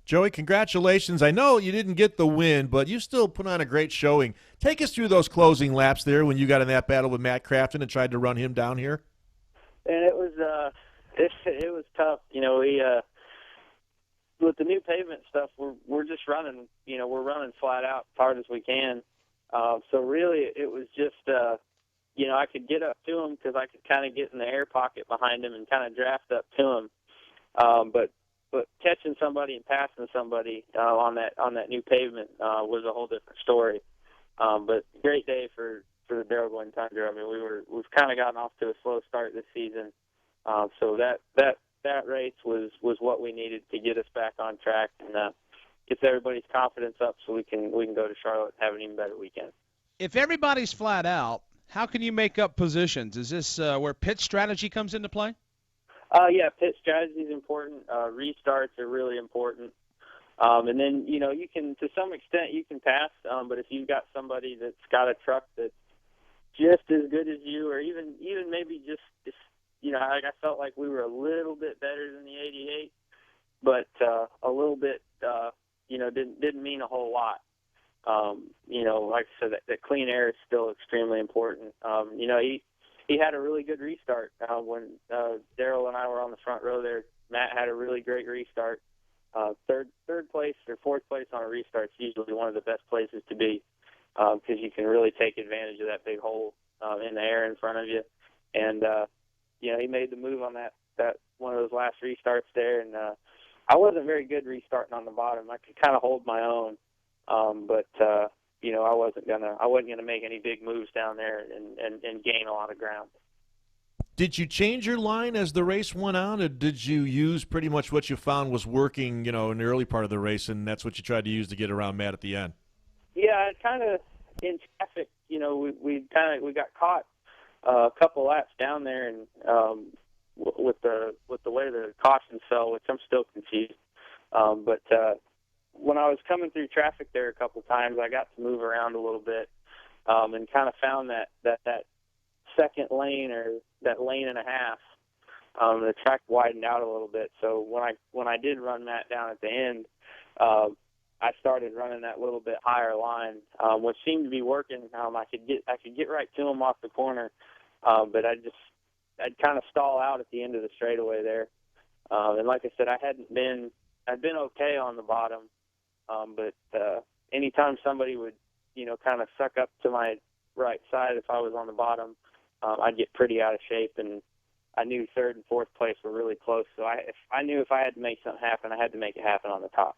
Joey, congratulations. I know you didn't get the win, but you still put on a great showing. Take us through those closing laps there when you got in that battle with Matt Crafton and tried to run him down here. And it was it was tough. We with the new pavement stuff, we're just running. We're running flat out as hard as we can. So really, it was just I could get up to him because I could kind of get in the air pocket behind him and kind of draft up to him. But catching somebody and passing somebody on that new pavement was a whole different story. But great day for the Darrell Glenn Tundra. I mean, we've kind of gotten off to a slow start this season, so that race was what we needed to get us back on track and gets everybody's confidence up so we can go to Charlotte and have an even better weekend. If everybody's flat out, how can you make up positions? Is this where pit strategy comes into play? Yeah, pit strategy is important. Restarts are really important. And then, you can, to some extent, you can pass, but if you've got somebody that's got a truck that's just as good as you, or even maybe just I felt like we were a little bit better than the 88, but a little bit, didn't mean a whole lot. Like I said, that clean air is still extremely important. He had a really good restart when Darrell and I were on the front row there. Matt had a really great restart. Third place or fourth place on a restart is usually one of the best places to be because you can really take advantage of that big hole in the air in front of you. And he made the move on that one of those last restarts there. And I wasn't very good restarting on the bottom. I could kind of hold my own, but I wasn't gonna make any big moves down there and gain a lot of ground. Did you change your line as the race went on, or did you use pretty much what you found was working, in the early part of the race, and that's what you tried to use to get around Matt at the end? Yeah, kind of in traffic. We got caught a couple laps down there, and with the way the caution fell, which I'm still confused. But when I was coming through traffic there a couple times, I got to move around a little bit and kind of found that second lane or that lane and a half. The track widened out a little bit, so when I did run Matt down at the end, I started running that little bit higher line, which seemed to be working. I could get right to him off the corner, but I'd kind of stall out at the end of the straightaway there. And like I said, I'd been okay on the bottom, but anytime somebody would kind of suck up to my right side if I was on the bottom, I'd get pretty out of shape, and I knew third and fourth place were really close. So I knew if I had to make something happen, I had to make it happen on the top.